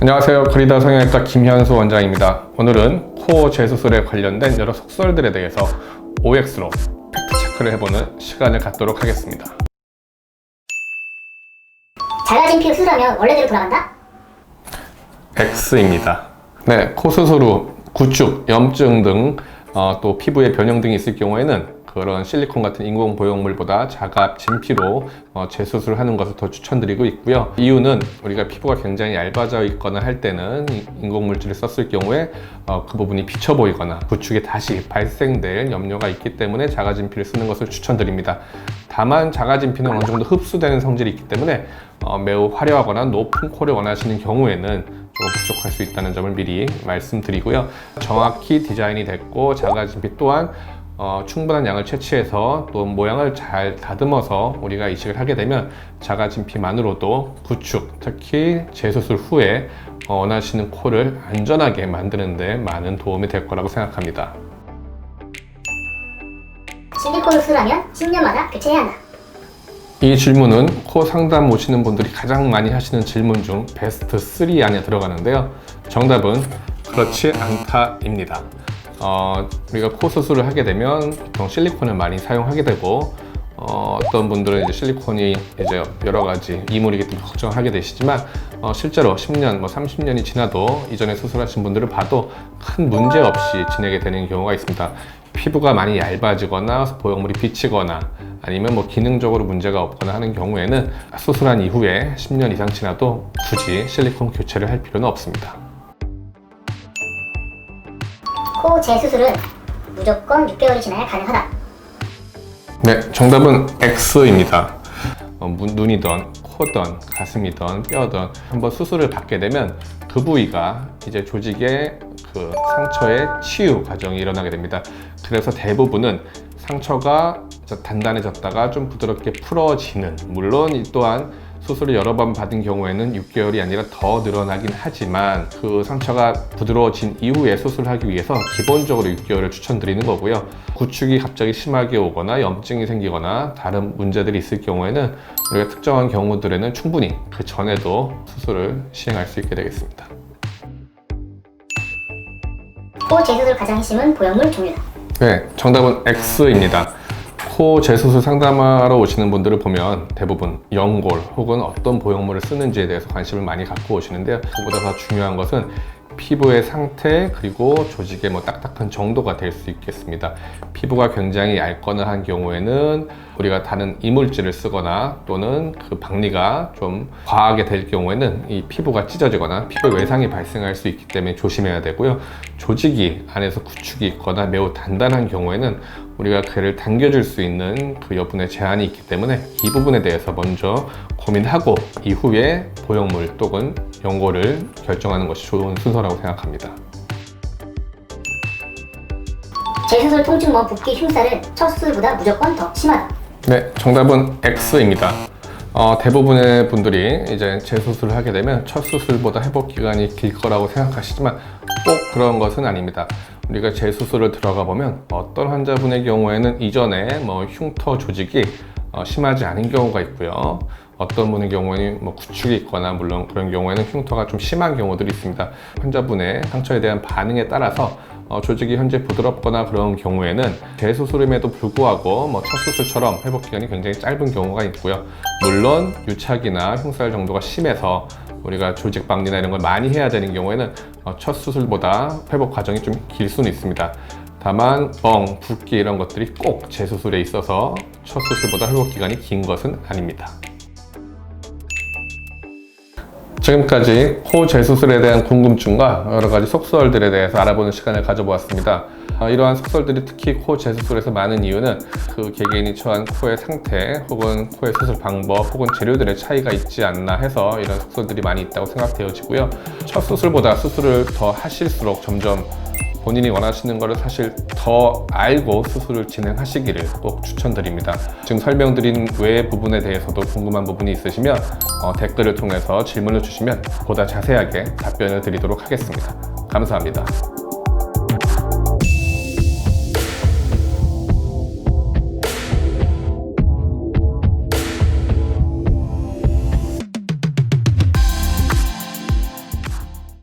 안녕하세요. 그리다 성형외과 김현수 원장입니다. 오늘은 코 재수술에 관련된 여러 속설들에 대해서 OX로 팩트체크를 해보는 시간을 갖도록 하겠습니다. 작아진 피 수술하면 원래대로 돌아간다? X입니다. 네, 코 수술 후 구축, 염증 등 또 피부의 변형 등이 있을 경우에는 그런 실리콘 같은 인공 보형물보다 자가 진피로 재수술하는 것을 더 추천드리고 있고요. 이유는 우리가 피부가 굉장히 얇아져 있거나 할 때는 인공물질을 썼을 경우에 그 부분이 비쳐 보이거나 구축이 다시 발생될 염려가 있기 때문에 자가 진피를 쓰는 것을 추천드립니다. 다만 자가 진피는 어느 정도 흡수되는 성질이 있기 때문에 매우 화려하거나 높은 코를 원하시는 경우에는 좀 부족할 수 있다는 점을 미리 말씀드리고요. 정확히 디자인이 됐고 자가 진피 또한 충분한 양을 채취해서 또 모양을 잘 다듬어서 우리가 이식을 하게 되면 자가 진피만으로도 구축, 특히 재수술 후에 원하시는 코를 안전하게 만드는 데 많은 도움이 될 거라고 생각합니다. 실리콘 수술하면 10년마다 교체해야 한다. 이 질문은 코 상담 오시는 분들이 가장 많이 하시는 질문 중 베스트 3 안에 들어가는데요. 정답은 그렇지 않다입니다. 우리가 코 수술을 하게 되면 보통 실리콘을 많이 사용하게 되고 어떤 분들은 이제 실리콘이 이제 여러 가지 이물이기 때문에 걱정하게 되시지만 실제로 10년, 30년이 지나도 이전에 수술하신 분들을 봐도 큰 문제 없이 지내게 되는 경우가 있습니다. 피부가 많이 얇아지거나 보형물이 비치거나 아니면 기능적으로 문제가 없거나 하는 경우에는 수술한 이후에 10년 이상 지나도 굳이 실리콘 교체를 할 필요는 없습니다. 코 재수술은 무조건 6개월이 지나야 가능하다. 네, 정답은 X입니다. 눈이든 코든 가슴이든 뼈든 한번 수술을 받게 되면 그 부위가 이제 조직의 그 상처의 치유 과정이 일어나게 됩니다. 그래서 대부분은 상처가 단단해졌다가 좀 부드럽게 풀어지는, 물론 이 또한 수술을 여러 번 받은 경우에는 6개월이 아니라 더 늘어나긴 하지만 그 상처가 부드러워진 이후에 수술하기 위해서 기본적으로 6개월을 추천드리는 거고요. 구축이 갑자기 심하게 오거나 염증이 생기거나 다른 문제들이 있을 경우에는 우리가 특정한 경우들에는 충분히 그 전에도 수술을 시행할 수 있게 되겠습니다. 코 재수술 가장 심은 보형물 종류다. 네, 정답은 X입니다. 코 재수술 상담하러 오시는 분들을 보면 대부분 연골 혹은 어떤 보형물을 쓰는지에 대해서 관심을 많이 갖고 오시는데요. 그보다 더 중요한 것은 피부의 상태 그리고 조직의 딱딱한 정도가 될 수 있겠습니다. 피부가 굉장히 얇거나 한 경우에는 우리가 다른 이물질을 쓰거나 또는 그 박리가 좀 과하게 될 경우에는 이 피부가 찢어지거나 피부 외상이 발생할 수 있기 때문에 조심해야 되고요. 조직이 안에서 구축이 있거나 매우 단단한 경우에는 우리가 그를 당겨줄 수 있는 그 여분의 제한이 있기 때문에 이 부분에 대해서 먼저 고민하고 이후에 보형물 또는 연골을 결정하는 것이 좋은 순서라고 생각합니다. 재수술 통증 붓기 흉살은 첫 수술보다 무조건 더 심하다. 네, 정답은 X입니다. 대부분의 분들이 이제 재수술을 하게 되면 첫 수술보다 회복 기간이 길 거라고 생각하시지만 꼭 그런 것은 아닙니다. 우리가 재수술을 들어가 보면 어떤 환자분의 경우에는 이전에 흉터 조직이 심하지 않은 경우가 있고요. 어떤 분의 경우에는 구축이 있거나 물론 그런 경우에는 흉터가 좀 심한 경우들이 있습니다. 환자분의 상처에 대한 반응에 따라서 조직이 현재 부드럽거나 그런 경우에는 재수술임에도 불구하고 첫 수술처럼 회복 기간이 굉장히 짧은 경우가 있고요. 물론 유착이나 흉살 정도가 심해서 우리가 조직 박리나 이런 걸 많이 해야 되는 경우에는 첫 수술보다 회복 과정이 좀 길 수는 있습니다. 다만 붓기 이런 것들이 꼭 재수술에 있어서 첫 수술보다 회복 기간이 긴 것은 아닙니다. 지금까지 코 재수술에 대한 궁금증과 여러 가지 속설들에 대해서 알아보는 시간을 가져보았습니다. 이러한 속설들이 특히 코 재수술에서 많은 이유는 그 개개인이 처한 코의 상태 혹은 코의 수술 방법 혹은 재료들의 차이가 있지 않나 해서 이런 속설들이 많이 있다고 생각되어지고요. 첫 수술보다 수술을 더 하실수록 점점 본인이 원하시는 것을 사실 더 알고 수술을 진행하시기를 꼭 추천드립니다. 지금 설명드린 외의 부분에 대해서도 궁금한 부분이 있으시면 댓글을 통해서 질문을 주시면 보다 자세하게 답변을 드리도록 하겠습니다. 감사합니다.